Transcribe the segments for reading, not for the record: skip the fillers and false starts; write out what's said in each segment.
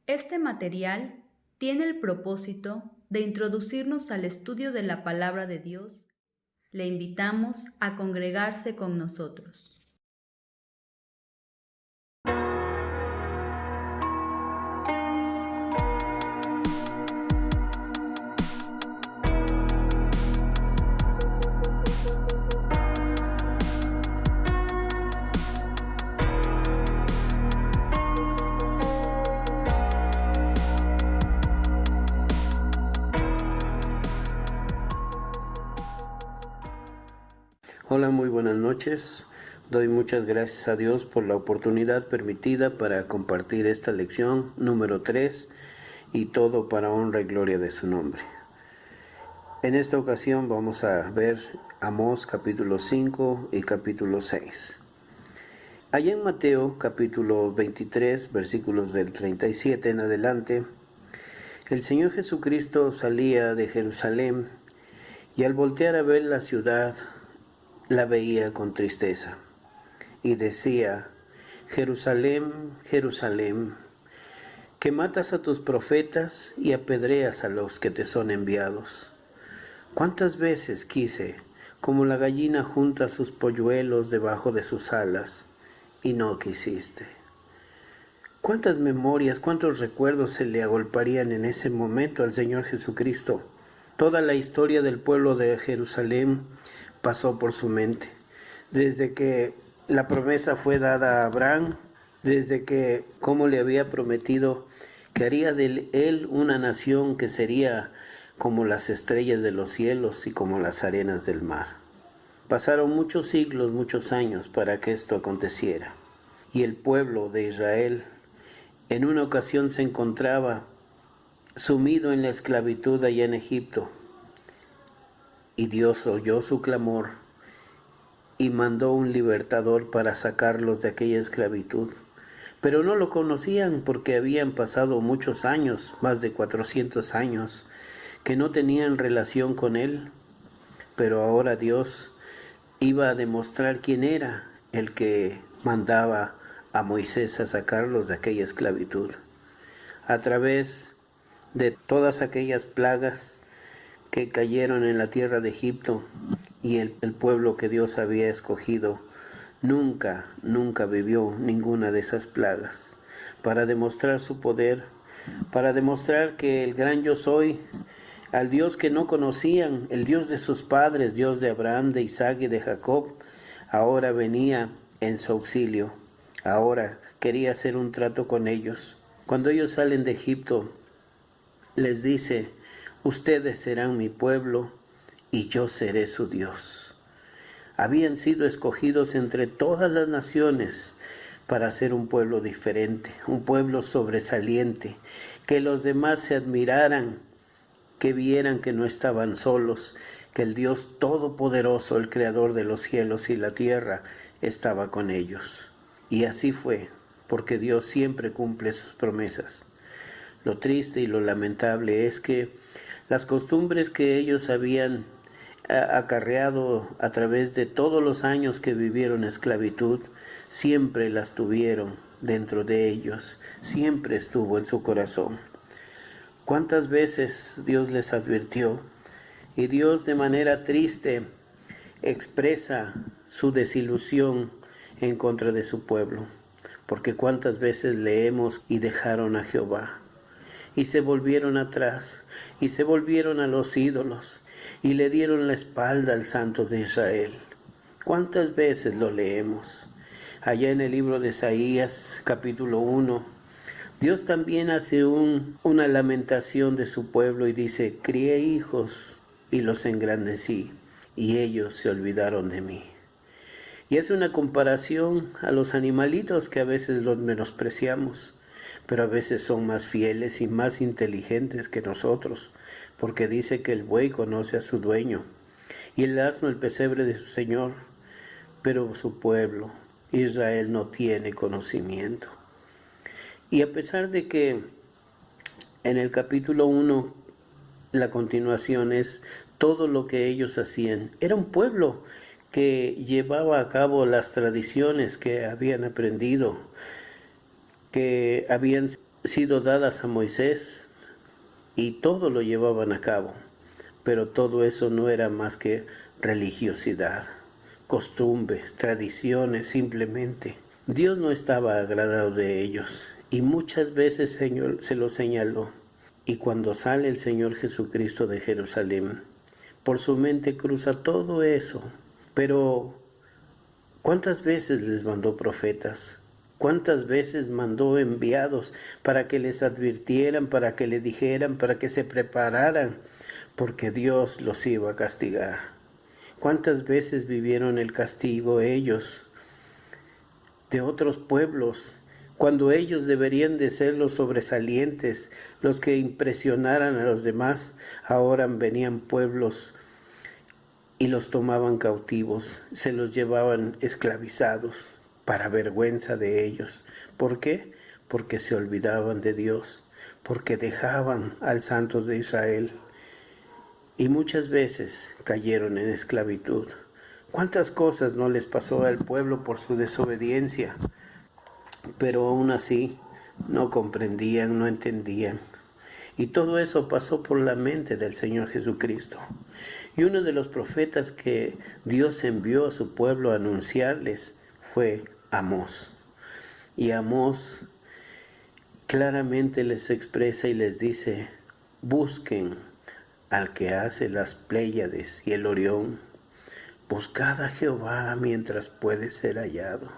Este material tiene el propósito de introducirnos al estudio de la palabra de Dios. Le invitamos a congregarse con nosotros. Hola, muy buenas noches. Doy muchas gracias a Dios por la oportunidad permitida para compartir esta lección número 3 y todo para honra y gloria de su nombre. En esta ocasión vamos a ver Amós capítulo 5 y capítulo 6. Allá en Mateo capítulo 23, versículos del 37 en adelante, el Señor Jesucristo salía de Jerusalén y al voltear a ver la ciudad, la veía con tristeza y decía: Jerusalén, Jerusalén, que matas a tus profetas y apedreas a los que te son enviados. ¿Cuántas veces quise, como la gallina junta sus polluelos debajo de sus alas, y no quisiste? ¿Cuántas memorias, cuántos recuerdos se le agolparían en ese momento al Señor Jesucristo? Toda la historia del pueblo de Jerusalén pasó por su mente, desde que la promesa fue dada a Abraham, desde que como le había prometido que haría de él una nación que sería como las estrellas de los cielos y como las arenas del mar. Pasaron muchos siglos, muchos años para que esto aconteciera, y el pueblo de Israel en una ocasión se encontraba sumido en la esclavitud allá en Egipto, y Dios oyó su clamor y mandó un libertador para sacarlos de aquella esclavitud. Pero no lo conocían porque habían pasado muchos años, más de 400 años, que no tenían relación con él. Pero ahora Dios iba a demostrar quién era el que mandaba a Moisés a sacarlos de aquella esclavitud. A través de todas aquellas plagas que cayeron en la tierra de Egipto, y el pueblo que Dios había escogido nunca vivió ninguna de esas plagas, para demostrar su poder, para demostrar que el gran yo soy, al Dios que no conocían, el Dios de sus padres, Dios de Abraham, de Isaac y de Jacob, ahora venía en su auxilio, ahora quería hacer un trato con ellos. Cuando ellos salen de Egipto, les dice: ustedes serán mi pueblo y yo seré su Dios. Habían sido escogidos entre todas las naciones para ser un pueblo diferente, un pueblo sobresaliente, que los demás se admiraran, que vieran que no estaban solos, que el Dios Todopoderoso, el Creador de los cielos y la tierra, estaba con ellos. Y así fue, porque Dios siempre cumple sus promesas. Lo triste y lo lamentable es que las costumbres que ellos habían acarreado a través de todos los años que vivieron esclavitud, siempre las tuvieron dentro de ellos, siempre estuvo en su corazón. ¿Cuántas veces Dios les advirtió? Y Dios de manera triste expresa su desilusión en contra de su pueblo, porque cuántas veces leemos: y dejaron a Jehová, y se volvieron atrás, y se volvieron a los ídolos, y le dieron la espalda al Santo de Israel. ¿Cuántas veces lo leemos? Allá en el libro de Isaías, capítulo 1, Dios también hace una lamentación de su pueblo y dice: crié hijos y los engrandecí, y ellos se olvidaron de mí. Y es una comparación a los animalitos que a veces los menospreciamos, pero a veces son más fieles y más inteligentes que nosotros, porque dice que el buey conoce a su dueño y el asno el pesebre de su señor, pero su pueblo, Israel, no tiene conocimiento. Y a pesar de que en el capítulo 1 la continuación es todo lo que ellos hacían, era un pueblo que llevaba a cabo las tradiciones que habían aprendido, que habían sido dadas a Moisés y todo lo llevaban a cabo, pero todo eso no era más que religiosidad, costumbres, tradiciones simplemente. Dios no estaba agradado de ellos y muchas veces Señor se lo señaló. Y cuando sale el Señor Jesucristo de Jerusalén, por su mente cruza todo eso. Pero ¿cuántas veces les mandó profetas? ¿Cuántas veces mandó enviados para que les advirtieran, para que le dijeran, para que se prepararan? Porque Dios los iba a castigar. ¿Cuántas veces vivieron el castigo ellos de otros pueblos, cuando ellos deberían de ser los sobresalientes, los que impresionaran a los demás? Ahora venían pueblos y los tomaban cautivos, se los llevaban esclavizados para vergüenza de ellos. ¿Por qué? Porque se olvidaban de Dios, porque dejaban al Santo de Israel y muchas veces cayeron en esclavitud. ¿Cuántas cosas no les pasó al pueblo por su desobediencia? Pero aún así no comprendían, no entendían. Y todo eso pasó por la mente del Señor Jesucristo. Y uno de los profetas que Dios envió a su pueblo a anunciarles fue Amós. Y Amós claramente les expresa y les dice: busquen al que hace las Pléyades y el Orión. Buscad a Jehová mientras puede ser hallado.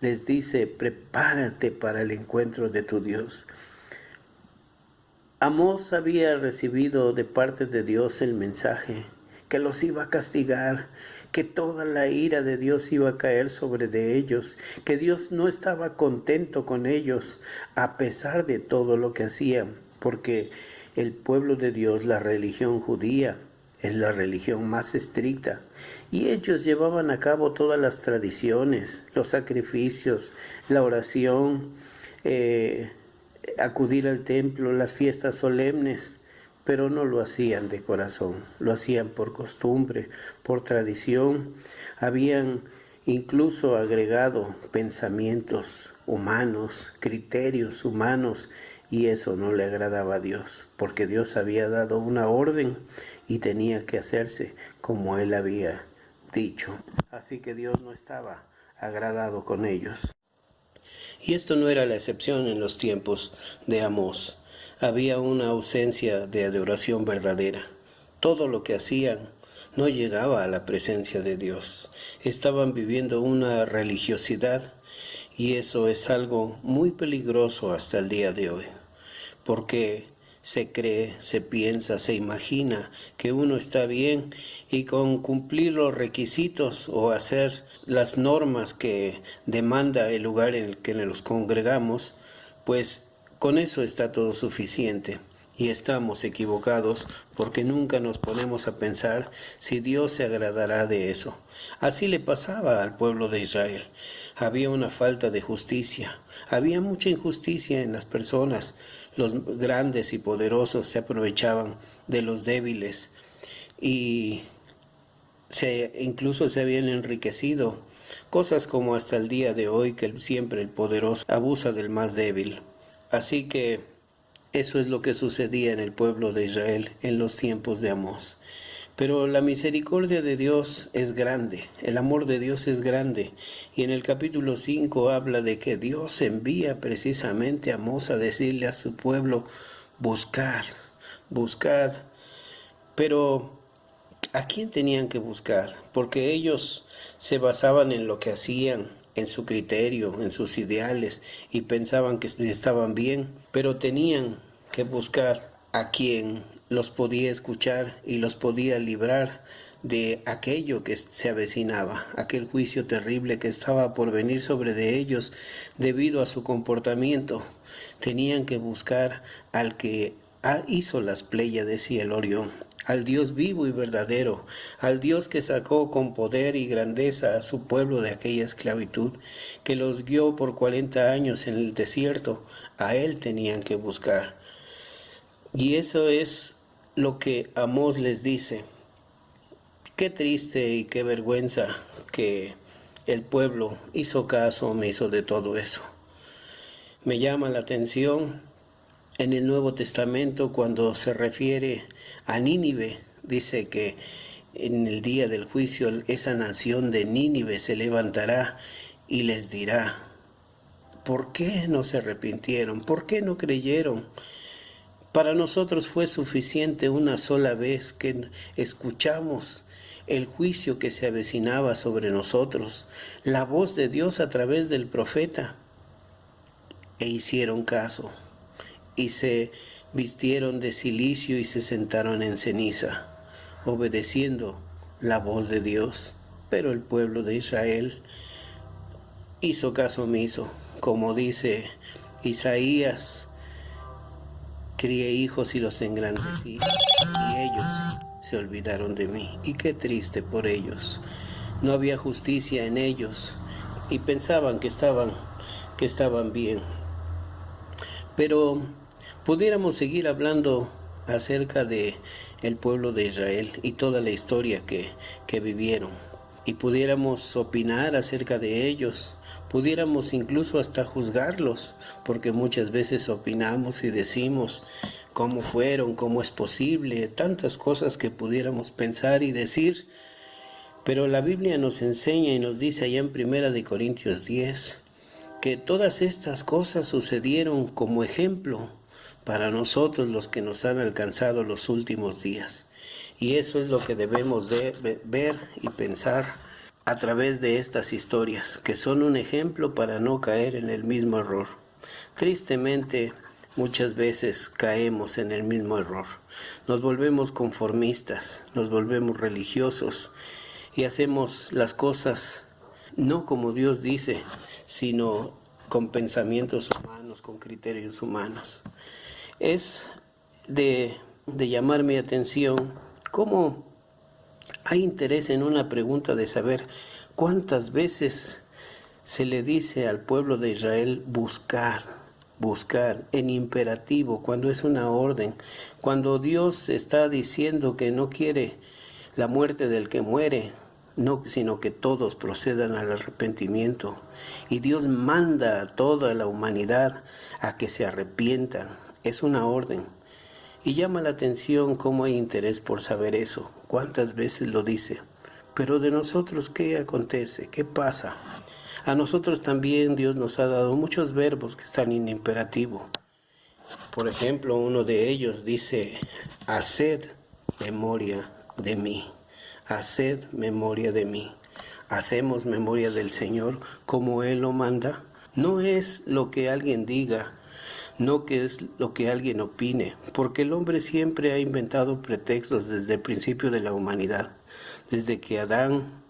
Les dice: prepárate para el encuentro de tu Dios. Amós había recibido de parte de Dios el mensaje que los iba a castigar, que toda la ira de Dios iba a caer sobre de ellos, que Dios no estaba contento con ellos a pesar de todo lo que hacían, porque el pueblo de Dios, la religión judía, es la religión más estricta, y ellos llevaban a cabo todas las tradiciones, los sacrificios, la oración, acudir al templo, las fiestas solemnes, pero no lo hacían de corazón, lo hacían por costumbre, por tradición. Habían incluso agregado pensamientos humanos, criterios humanos, y eso no le agradaba a Dios, porque Dios había dado una orden y tenía que hacerse como Él había dicho. Así que Dios no estaba agradado con ellos. Y esto no era la excepción en los tiempos de Amós. Había una ausencia de adoración verdadera. Todo lo que hacían no llegaba a la presencia de Dios. Estaban viviendo una religiosidad, y eso es algo muy peligroso hasta el día de hoy, porque se cree, se piensa, se imagina que uno está bien y con cumplir los requisitos o hacer las normas que demanda el lugar en el que nos congregamos, pues con eso está todo suficiente. Y estamos equivocados porque nunca nos ponemos a pensar si Dios se agradará de eso. Así le pasaba al pueblo de Israel. Había una falta de justicia, había mucha injusticia en las personas. Los grandes y poderosos se aprovechaban de los débiles y incluso se habían enriquecido. Cosas como hasta el día de hoy, que siempre el poderoso abusa del más débil. Así que eso es lo que sucedía en el pueblo de Israel en los tiempos de Amós. Pero la misericordia de Dios es grande, el amor de Dios es grande. Y en el capítulo 5 habla de que Dios envía precisamente a Amós a decirle a su pueblo: buscad, buscad. Pero ¿a quién tenían que buscar? Porque ellos se basaban en lo que hacían, en su criterio, en sus ideales, y pensaban que estaban bien, pero tenían que buscar a quien los podía escuchar y los podía librar de aquello que se avecinaba, aquel juicio terrible que estaba por venir sobre de ellos debido a su comportamiento. Tenían que buscar al que hizo las Pléyades y el Orión, al Dios vivo y verdadero, al Dios que sacó con poder y grandeza a su pueblo de aquella esclavitud, que los guió por 40 años en el desierto. A Él tenían que buscar. Y eso es lo que Amós les dice. Qué triste y qué vergüenza que el pueblo hizo caso omiso de todo eso. Me llama la atención en el Nuevo Testamento cuando se refiere a Nínive, dice que en el día del juicio esa nación de Nínive se levantará y les dirá: ¿por qué no se arrepintieron? ¿Por qué no creyeron? Para nosotros fue suficiente una sola vez que escuchamos el juicio que se avecinaba sobre nosotros, la voz de Dios a través del profeta, e hicieron caso, y se vistieron de cilicio y se sentaron en ceniza, obedeciendo la voz de Dios. Pero el pueblo de Israel hizo caso omiso, como dice Isaías: crié hijos y los engrandecí, y ellos se olvidaron de mí. Y qué triste por ellos. No había justicia en ellos y pensaban que estaban bien. Pero pudiéramos seguir hablando acerca de el pueblo de Israel y toda la historia que vivieron, y pudiéramos opinar acerca de ellos, pudiéramos incluso hasta juzgarlos, porque muchas veces opinamos y decimos cómo fueron, cómo es posible, tantas cosas que pudiéramos pensar y decir. Pero la Biblia nos enseña y nos dice allá en 1 Corintios 10 que todas estas cosas sucedieron como ejemplo para nosotros, los que nos han alcanzado los últimos días. Y eso es lo que debemos de ver y pensar a través de estas historias, que son un ejemplo para no caer en el mismo error. Tristemente, muchas veces caemos en el mismo error. Nos volvemos conformistas, nos volvemos religiosos y hacemos las cosas no como Dios dice, sino con pensamientos humanos, con criterios humanos. Es de llamar mi atención cómo hay interés en una pregunta de saber cuántas veces se le dice al pueblo de Israel buscar en imperativo, cuando es una orden, cuando Dios está diciendo que no quiere la muerte del que muere, no, sino que todos procedan al arrepentimiento. Y Dios manda a toda la humanidad a que se arrepientan. Es una orden. Y llama la atención cómo hay interés por saber eso. ¿Cuántas veces lo dice? Pero de nosotros, ¿qué acontece? ¿Qué pasa? A nosotros también Dios nos ha dado muchos verbos que están en imperativo. Por ejemplo, uno de ellos dice: haced memoria de mí. Haced memoria de mí. Hacemos memoria del Señor como Él lo manda. No es lo que alguien diga, no que es lo que alguien opine, porque el hombre siempre ha inventado pretextos desde el principio de la humanidad. Desde que Adán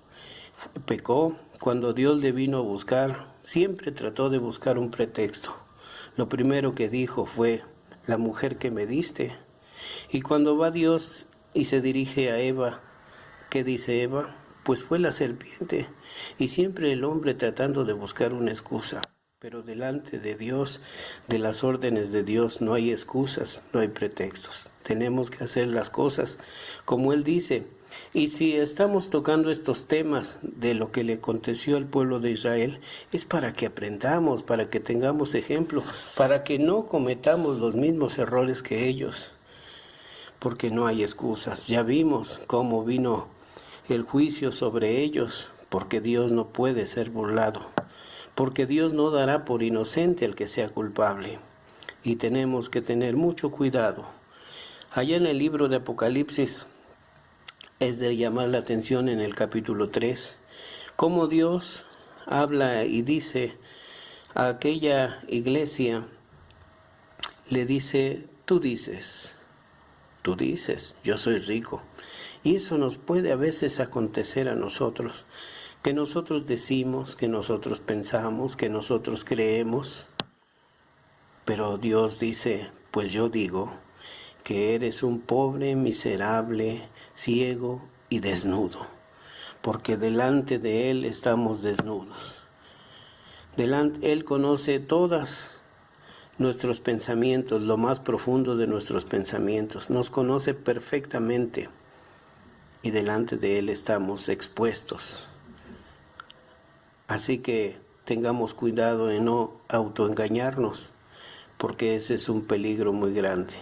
pecó, cuando Dios le vino a buscar, siempre trató de buscar un pretexto. Lo primero que dijo fue: la mujer que me diste. Y cuando va Dios y se dirige a Eva, ¿qué dice Eva? Pues fue la serpiente. Y siempre el hombre tratando de buscar una excusa. Pero delante de Dios, de las órdenes de Dios, no hay excusas, no hay pretextos. Tenemos que hacer las cosas como Él dice. Y si estamos tocando estos temas de lo que le aconteció al pueblo de Israel, es para que aprendamos, para que tengamos ejemplo, para que no cometamos los mismos errores que ellos. Porque no hay excusas. Ya vimos cómo vino el juicio sobre ellos, porque Dios no puede ser burlado, porque Dios no dará por inocente al que sea culpable. Y tenemos que tener mucho cuidado. Allá en el libro de Apocalipsis es de llamar la atención en el capítulo 3, cómo Dios habla y dice a aquella iglesia, le dice: tú dices, yo soy rico. Y eso nos puede a veces acontecer a nosotros, que nosotros decimos, que nosotros pensamos, que nosotros creemos, pero Dios dice: pues yo digo que eres un pobre, miserable, ciego y desnudo, porque delante de Él estamos desnudos. Él conoce todas nuestros pensamientos, lo más profundo de nuestros pensamientos, nos conoce perfectamente. Y delante de Él estamos expuestos. Así que tengamos cuidado en no autoengañarnos, porque ese es un peligro muy grande.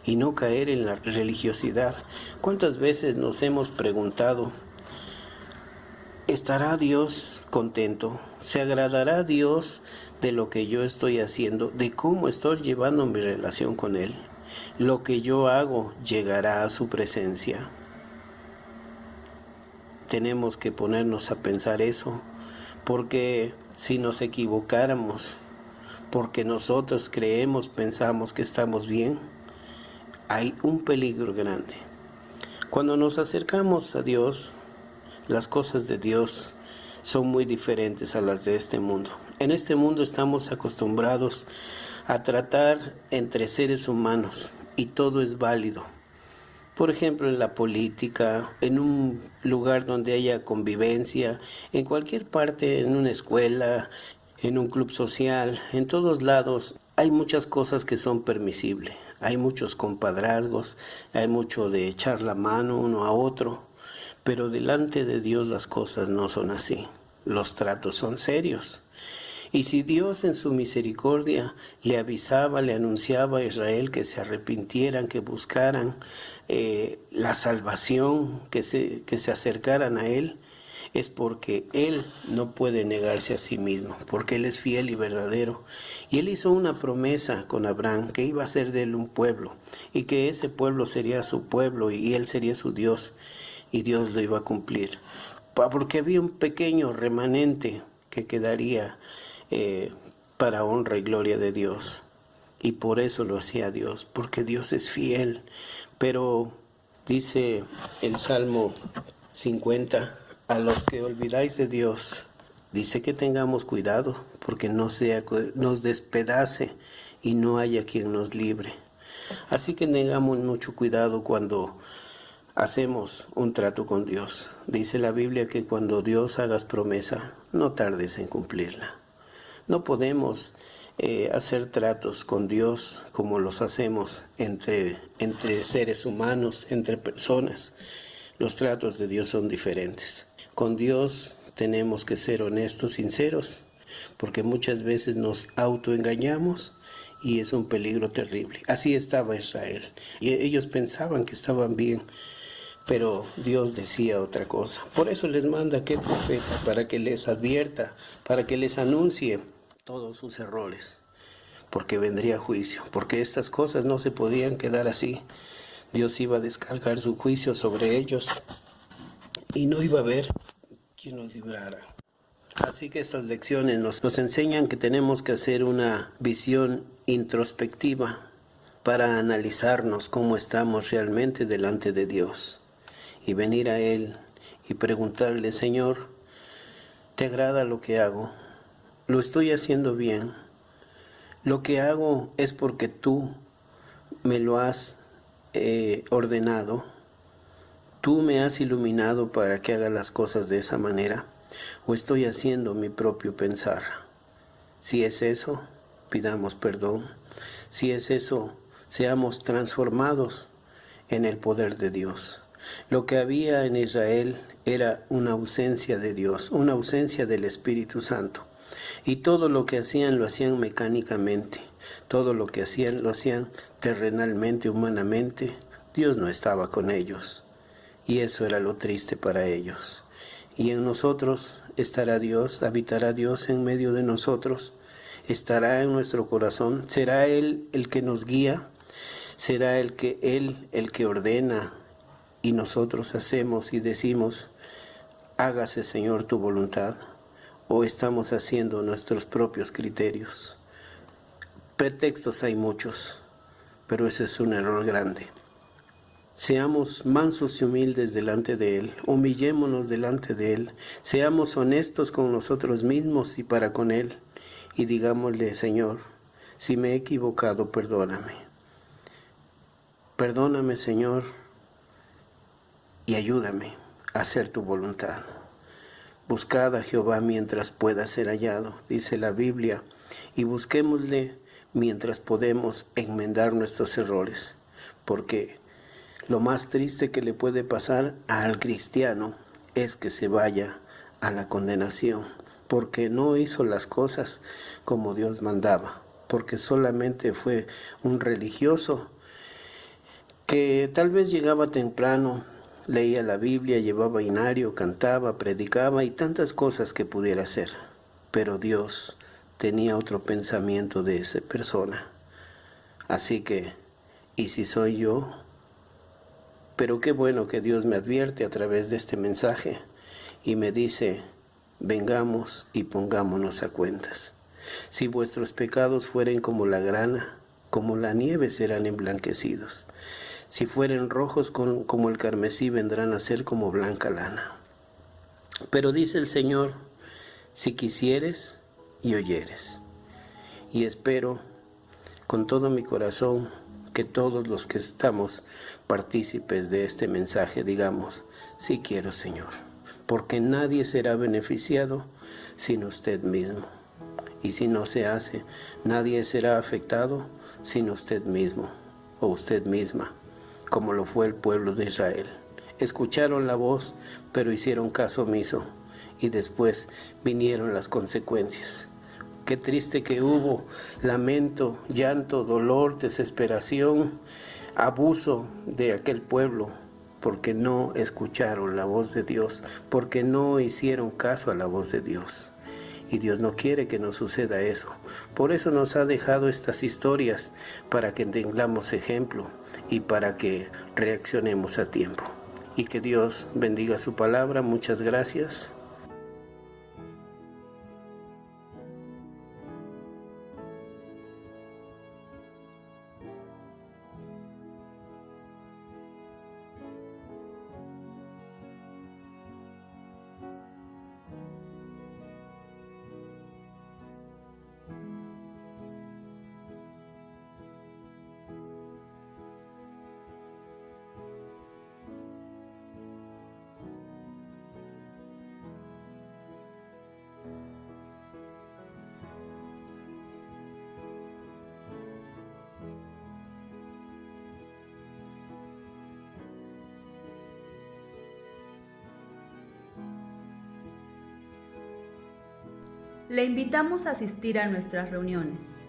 Y no caer en la religiosidad. ¿Cuántas veces nos hemos preguntado, ¿estará Dios contento? ¿Se agradará Dios de lo que yo estoy haciendo? ¿De cómo estoy llevando mi relación con Él? ¿Lo que yo hago llegará a su presencia? Tenemos que ponernos a pensar eso, porque si nos equivocáramos, porque nosotros pensamos que estamos bien, hay un peligro grande. Cuando nos acercamos a Dios, las cosas de Dios son muy diferentes a las de este mundo. En este mundo estamos acostumbrados a tratar entre seres humanos y todo es válido. Por ejemplo, en la política, en un lugar donde haya convivencia, en cualquier parte, en una escuela, en un club social, en todos lados hay muchas cosas que son permisibles. Hay muchos compadrazgos, hay mucho de echar la mano uno a otro, pero delante de Dios las cosas no son así. Los tratos son serios. Y si Dios en su misericordia le avisaba, le anunciaba a Israel que se arrepintieran, que buscaran la salvación, que se acercaran a Él, es porque Él no puede negarse a sí mismo, porque Él es fiel y verdadero. Y Él hizo una promesa con Abraham, que iba a ser de él un pueblo, y que ese pueblo sería su pueblo, y Él sería su Dios, y Dios lo iba a cumplir. Porque había un pequeño remanente que quedaría para honra y gloria de Dios. Y por eso lo hacía Dios, porque Dios es fiel. Pero dice el Salmo 50, a los que olvidáis de Dios, dice que tengamos cuidado, porque nos despedace y no haya quien nos libre. Así que tengamos mucho cuidado cuando hacemos un trato con Dios. Dice la Biblia que cuando Dios hagas promesa, no tardes en cumplirla. No podemos hacer tratos con Dios como los hacemos entre seres humanos, entre personas. Los tratos de Dios son diferentes. Con Dios tenemos que ser honestos, sinceros, porque muchas veces nos autoengañamos y es un peligro terrible. Así estaba Israel. Y ellos pensaban que estaban bien, pero Dios decía otra cosa. Por eso les manda aquel profeta, para que les advierta, para que les anuncie todos sus errores, porque vendría juicio, porque estas cosas no se podían quedar así. Dios iba a descargar su juicio sobre ellos y no iba a haber quien nos librara. Así que estas lecciones nos enseñan que tenemos que hacer una visión introspectiva para analizarnos cómo estamos realmente delante de Dios y venir a Él y preguntarle: Señor, ¿te agrada lo que hago? ¿Lo estoy haciendo bien? ¿Lo que hago es porque tú me lo has ordenado? ¿Tú me has iluminado para que haga las cosas de esa manera? ¿O estoy haciendo mi propio pensar? Si es eso, pidamos perdón. Si es eso, seamos transformados en el poder de Dios. Lo que había en Israel era una ausencia de Dios, una ausencia del Espíritu Santo. Y todo lo que hacían lo hacían mecánicamente. Todo lo que hacían lo hacían terrenalmente, humanamente. Dios no estaba con ellos. Y eso era lo triste para ellos. Y en nosotros estará Dios, habitará Dios en medio de nosotros, estará en nuestro corazón. Será Él el que nos guía, será Él el que ordena, y nosotros hacemos y decimos: hágase, Señor, tu voluntad. O estamos haciendo nuestros propios criterios. Pretextos hay muchos, pero ese es un error grande. Seamos mansos y humildes delante de Él, humillémonos delante de Él, seamos honestos con nosotros mismos y para con Él, y digámosle: Señor, si me he equivocado, perdóname. Perdóname, Señor, y ayúdame a hacer tu voluntad. Buscad a Jehová mientras pueda ser hallado, dice la Biblia, y busquémosle mientras podemos enmendar nuestros errores, porque lo más triste que le puede pasar al cristiano es que se vaya a la condenación, porque no hizo las cosas como Dios mandaba, porque solamente fue un religioso que tal vez llegaba temprano, leía la Biblia, llevaba inario, cantaba, predicaba y tantas cosas que pudiera hacer. Pero Dios tenía otro pensamiento de esa persona. Así que, ¿y si soy yo? Pero qué bueno que Dios me advierte a través de este mensaje y me dice, vengamos y pongámonos a cuentas. Si vuestros pecados fueren como la grana, como la nieve serán emblanquecidos. Si fueren rojos como el carmesí, vendrán a ser como blanca lana. Pero dice el Señor, si quisieres y oyeres. Y espero con todo mi corazón que todos los que estamos partícipes de este mensaje digamos, sí quiero, Señor, porque nadie será beneficiado sino usted mismo. Y si no se hace, nadie será afectado sino usted mismo o usted misma, como lo fue el pueblo de Israel. Escucharon la voz, pero hicieron caso omiso, y después vinieron las consecuencias. Qué triste que hubo lamento, llanto, dolor, desesperación, abuso de aquel pueblo, porque no escucharon la voz de Dios, porque no hicieron caso a la voz de Dios. Y Dios no quiere que nos suceda eso. Por eso nos ha dejado estas historias, para que tengamos ejemplo y para que reaccionemos a tiempo. Y que Dios bendiga su palabra. Muchas gracias. Le invitamos a asistir a nuestras reuniones.